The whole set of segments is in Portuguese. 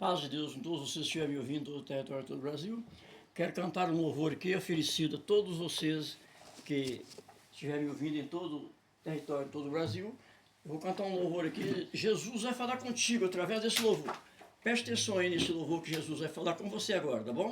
Paz de Deus com todos vocês que estiverem me ouvindo do território de todo o Brasil. Quero cantar um louvor aqui oferecido a todos vocês que estiverem me ouvindo em todo o território de todo o Brasil. Eu vou cantar um louvor aqui. Jesus vai falar contigo através desse louvor. Preste atenção aí nesse louvor que Jesus vai falar com você agora, tá bom?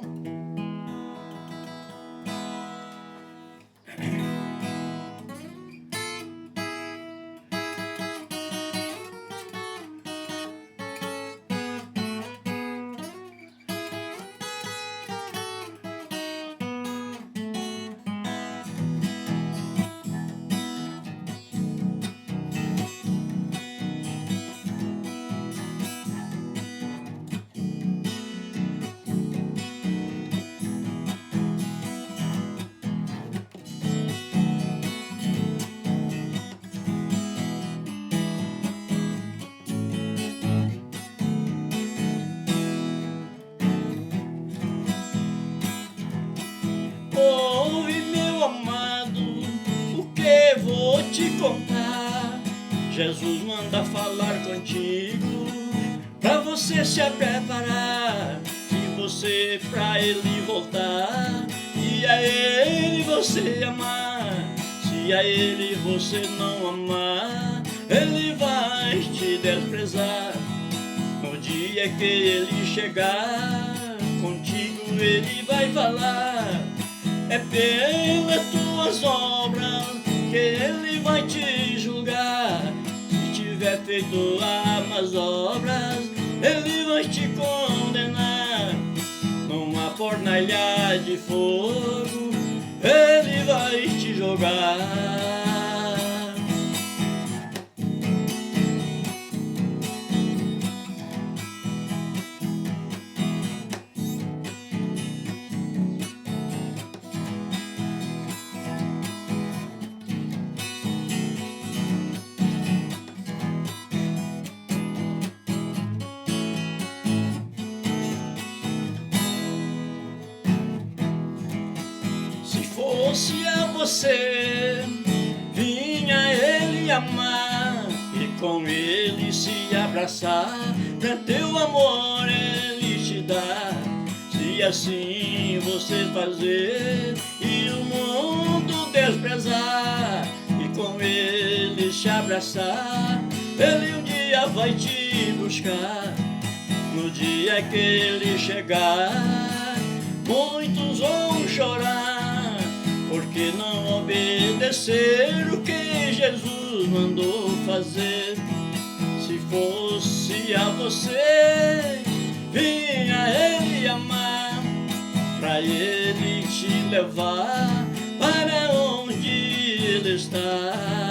Ouve, meu amado, o que vou te contar. Jesus manda falar contigo, pra você se preparar. Se você pra ele voltar e a ele você amar, se a ele você não amar, ele vai te desprezar. No dia que ele chegar, contigo ele vai falar. É pelas tuas obras que ele vai te julgar. Se tiver feito as más obras, ele vai te condenar. Numa fornalha de fogo, ele vai te jogar. Se fosse a você, vinha ele amar e com ele se abraçar, pra teu amor ele te dá. Se assim você fazer e o mundo desprezar, e com ele se abraçar, ele um dia vai te buscar. No dia que ele chegar, muitos vão chorar, porque não obedeceram o que Jesus mandou fazer. Se fosse a você, vinha ele amar, pra ele te levar para onde ele está.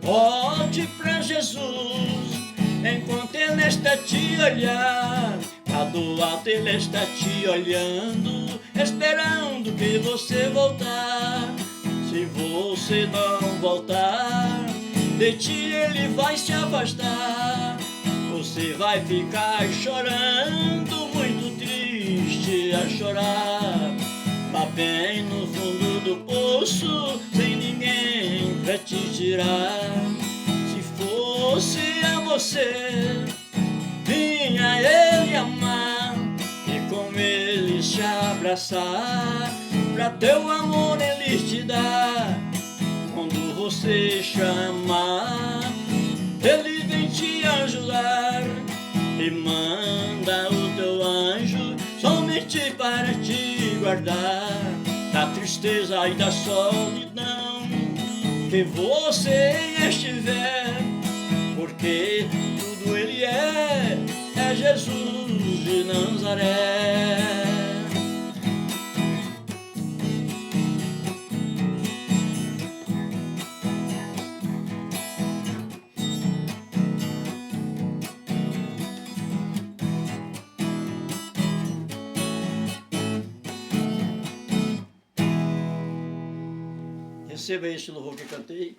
Volte pra Jesus, enquanto ele está te olhar. Lá do alto ele está te olhando, esperando que você voltar. Se você não voltar, de ti ele vai se afastar. Você vai ficar chorando, muito triste a chorar, lá bem no fundo do poço, sem ninguém pra te tirar. Se fosse a você, vinha ele amar e com ele se abraçar, pra teu amor ele te dá. Quando você chamar, ele vem te ajudar e manda o teu anjo somente para te guardar da tristeza e da solidão que você estiver, porque tudo ele é Jesus de Nazaré. Receba esse louvor que eu cantei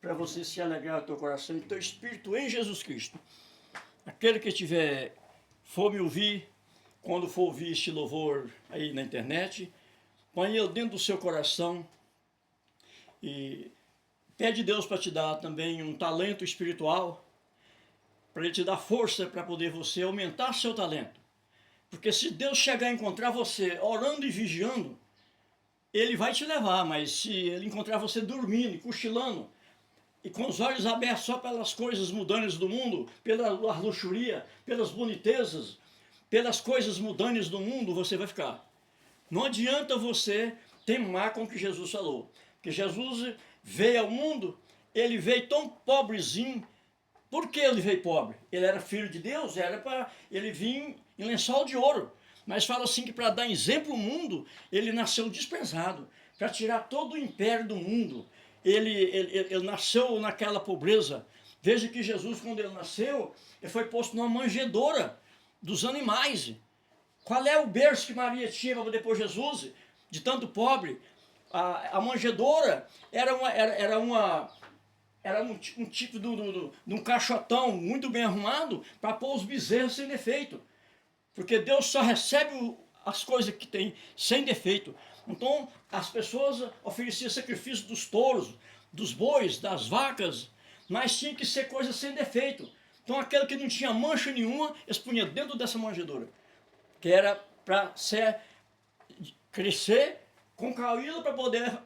para você se alegrar no teu coração e teu espírito em Jesus Cristo. Aquele que for me ouvir, quando for ouvir este louvor aí na internet, põe ele dentro do seu coração e pede Deus para te dar também um talento espiritual, para Ele te dar força para poder você aumentar seu talento. Porque se Deus chegar a encontrar você orando e vigiando, Ele vai te levar, mas se Ele encontrar você dormindo, cochilando, e com os olhos abertos só pelas coisas mundanas do mundo, pela luxúria, pelas bonitezas, pelas coisas mundanas do mundo, você vai ficar. Não adianta você teimar com o que Jesus falou. Porque Jesus veio ao mundo, Ele veio tão pobrezinho. Por que Ele veio pobre? Ele era filho de Deus, ele vinha em lençol de ouro. Mas fala assim que para dar exemplo ao mundo, Ele nasceu desprezado. Para tirar todo o império do mundo. Ele nasceu naquela pobreza. Veja que Jesus, quando Ele nasceu, Ele foi posto numa manjedoura dos animais. Qual é o berço que Maria tinha para depois Jesus, de tanto pobre? A manjedoura era um tipo de um caixotão muito bem arrumado para pôr os bezerros sem defeito. Porque Deus só recebe as coisas que tem sem defeito. Então, as pessoas ofereciam sacrifício dos touros, dos bois, das vacas, mas tinha que ser coisa sem defeito. Então, aquele que não tinha mancha nenhuma, eles punham dentro dessa manjedoura, que era para crescer com caída para poder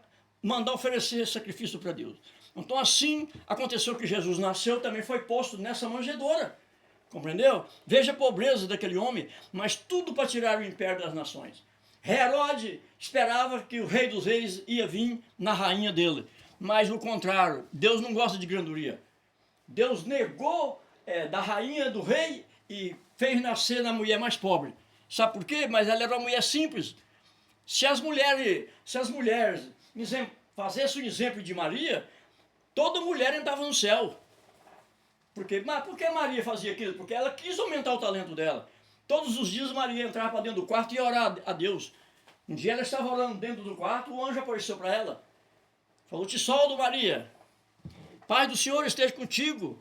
mandar oferecer sacrifício para Deus. Então, assim aconteceu que Jesus nasceu, também foi posto nessa manjedoura. Compreendeu? Veja a pobreza daquele homem, mas tudo para tirar o império das nações. Herodes esperava que o rei dos reis ia vir na rainha dele, mas o contrário, Deus não gosta de granduria. Deus negou da rainha do rei e fez nascer na mulher mais pobre. Sabe por quê? Mas ela era uma mulher simples. Se as mulheres fazessem um exemplo de Maria, toda mulher entrava no céu. Por que Maria fazia aquilo? Porque ela quis aumentar o talento dela. Todos os dias Maria entrava para dentro do quarto e ia orar a Deus. Um dia ela estava orando dentro do quarto, o anjo apareceu para ela. Falou: "Te soldo, Maria. Paz do Senhor esteja contigo.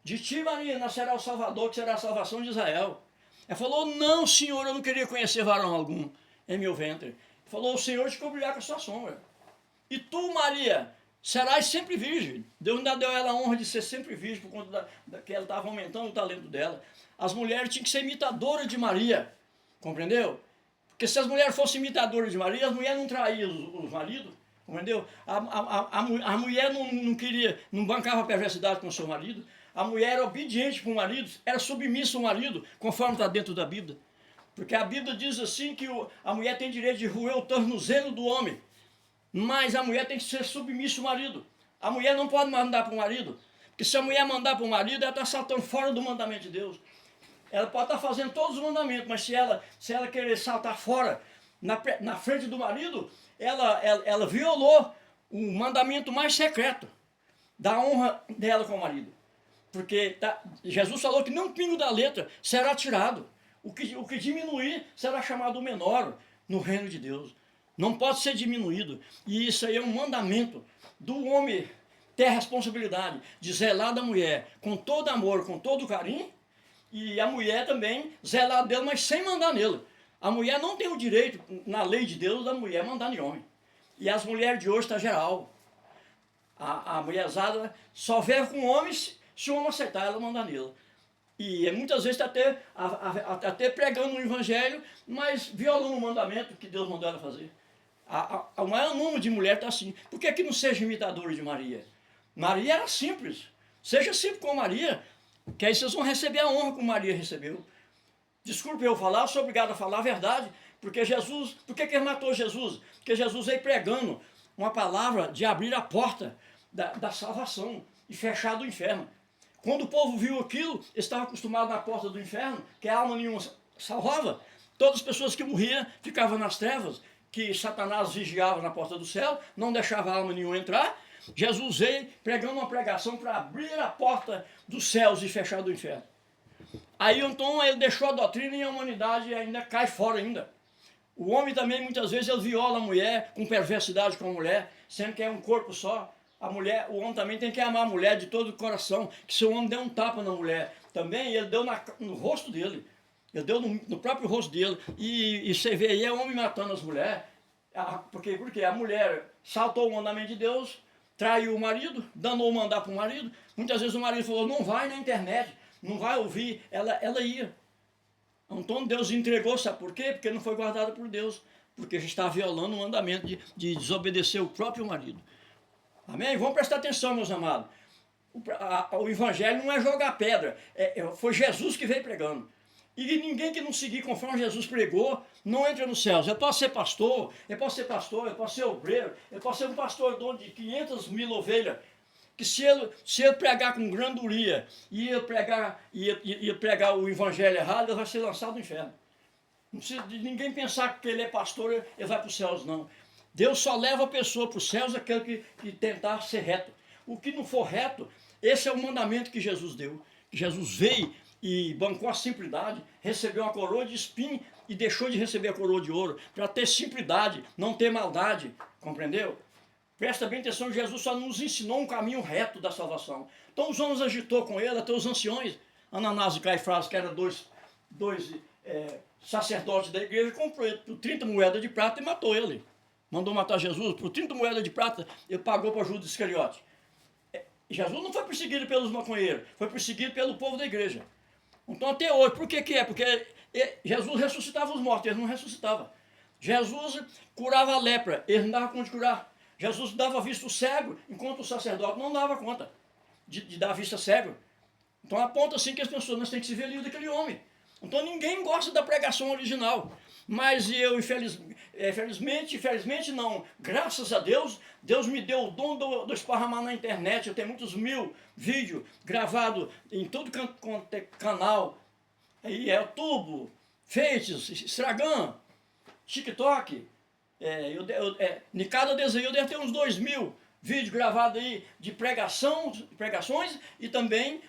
De ti, Maria, nascerá o Salvador, que será a salvação de Israel." Ela falou: "Não, Senhor, eu não queria conhecer varão algum em meu ventre." Falou: "O Senhor te cobrirá com a sua sombra. E tu, Maria, serás sempre virgem." Deus ainda deu a ela a honra de ser sempre virgem, por conta que ela estava aumentando o talento dela. As mulheres tinham que ser imitadoras de Maria. Compreendeu? Porque se as mulheres fossem imitadoras de Maria, as mulheres não traíam os maridos. Compreendeu? A mulher não bancava a perversidade com o seu marido. A mulher era obediente para o marido, era submissa ao marido, conforme está dentro da Bíblia. Porque a Bíblia diz assim que a mulher tem direito de roer o tornozelo do homem. Mas a mulher tem que ser submissa ao marido. A mulher não pode mandar para o marido. Porque se a mulher mandar para o marido, ela está saltando fora do mandamento de Deus. Ela pode estar fazendo todos os mandamentos, mas se ela querer saltar fora na frente do marido, ela violou o mandamento mais secreto da honra dela com o marido. Porque Jesus falou que não pingo da letra será tirado. O que diminuir será chamado menor no reino de Deus. Não pode ser diminuído. E isso aí é um mandamento do homem ter a responsabilidade de zelar da mulher com todo amor, com todo carinho, e a mulher também zelar dele, mas sem mandar nele. A mulher não tem o direito, na lei de Deus, da mulher mandar em homem. E as mulheres de hoje está geral. A mulherzada só vive com homens se o homem aceitar ela mandar nele. E muitas vezes está até pregando o evangelho, mas violando o mandamento que Deus mandou ela fazer. O maior número de mulheres está assim. Por que não seja imitadora de Maria? Maria era simples. Seja simples com Maria, que aí vocês vão receber a honra que Maria recebeu. Desculpe eu falar, sou obrigado a falar a verdade, porque Jesus, por que ele matou Jesus? Porque Jesus veio pregando uma palavra de abrir a porta da salvação e fechar do inferno. Quando o povo viu aquilo, estava acostumado na porta do inferno, que a alma nenhuma salvava. Todas as pessoas que morriam ficavam nas trevas, que Satanás vigiava na porta do céu, não deixava a alma nenhuma entrar. Jesus veio pregando uma pregação para abrir a porta dos céus e fechar do inferno. Aí então ele deixou a doutrina e a humanidade ainda cai fora ainda. O homem também muitas vezes ele viola a mulher com perversidade com a mulher, sendo que é um corpo só. A mulher, o homem também tem que amar a mulher de todo o coração. Que se o homem der um tapa na mulher, também ele deu no rosto dele. Ele deu no próprio rosto dele. E você vê aí, é homem matando as mulheres. Porque a mulher saltou o mandamento de Deus, traiu o marido, danou mandar para o marido. Muitas vezes o marido falou, não vai na internet, não vai ouvir. Ela ia. Então Deus entregou, sabe por quê? Porque não foi guardada por Deus. Porque está violando o mandamento de desobedecer o próprio marido. Amém? Vamos prestar atenção, meus amados. O evangelho não é jogar pedra. Foi Jesus que veio pregando. E ninguém que não seguir conforme Jesus pregou, não entra nos céus. Eu posso ser pastor, eu posso ser obreiro, eu posso ser um pastor dono de 500 mil ovelhas, que se ele pregar com granduria e ia pregar o evangelho errado, ele vai ser lançado no inferno. Não precisa de ninguém pensar que ele é pastor, ele vai para os céus, não. Deus só leva a pessoa para os céus aquele que tentar ser reto. O que não for reto, esse é o mandamento que Jesus deu. Jesus veio e bancou a simplicidade, recebeu uma coroa de espinho e deixou de receber a coroa de ouro, para ter simplicidade, não ter maldade, compreendeu? Presta bem atenção, Jesus só nos ensinou um caminho reto da salvação. Então os homens agitou com ele, até os anciões, Ananás e Caifás, que eram dois sacerdotes da igreja, comprou ele por 30 moedas de prata e matou ele. Mandou matar Jesus, por 30 moedas de prata, ele pagou para Judas Iscariote. Jesus não foi perseguido pelos maconheiros, foi perseguido pelo povo da igreja. Então até hoje, por que é? Porque Jesus ressuscitava os mortos, ele não ressuscitava. Jesus curava a lepra, ele não dava conta de curar. Jesus dava vista ao cego, enquanto o sacerdote não dava conta de dar vista cego. Então aponta assim que as pessoas nós temos que se ver livre daquele homem. Então ninguém gosta da pregação original. Mas eu, infelizmente não, graças a Deus, Deus me deu o dom do esparramar na internet. Eu tenho muitos mil vídeos gravados em todo quanto é canal. Aí é YouTube, Face, Instagram, TikTok. Em cada desenho eu devo ter uns 2.000 vídeos gravados aí de pregações e também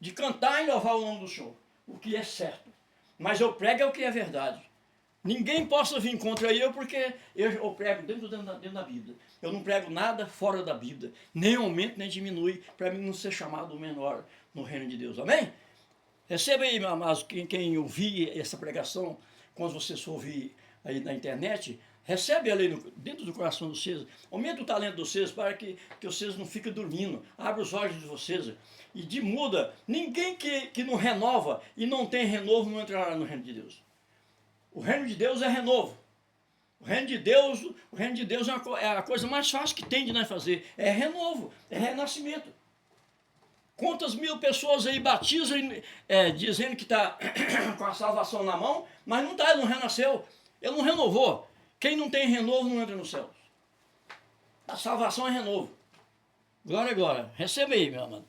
de cantar e louvar o nome do Senhor, o que é certo. Mas eu prego o que é verdade. Ninguém possa vir contra eu, porque eu prego dentro da Bíblia. Eu não prego nada fora da Bíblia, nem aumento nem diminui, para mim não ser chamado o menor no reino de Deus. Amém? Receba aí, meus amados, quem ouvir essa pregação, quando vocês for ouvir aí na internet, recebe ela aí dentro do coração de vocês, aumenta o talento de vocês para que vocês não fiquem dormindo, abra os olhos de vocês e de muda. Ninguém que não renova e não tem renovo não entrará no reino de Deus. O reino de Deus é renovo. O reino de Deus é a coisa mais fácil que tem de nós fazer, é renovo, é renascimento. Quantas mil pessoas aí batizam dizendo que está com a salvação na mão, mas não está, ele não renasceu, ele não renovou. Quem não tem renovo não entra nos céus. A salvação é renovo. Glória a glória. Receba aí, meu amado.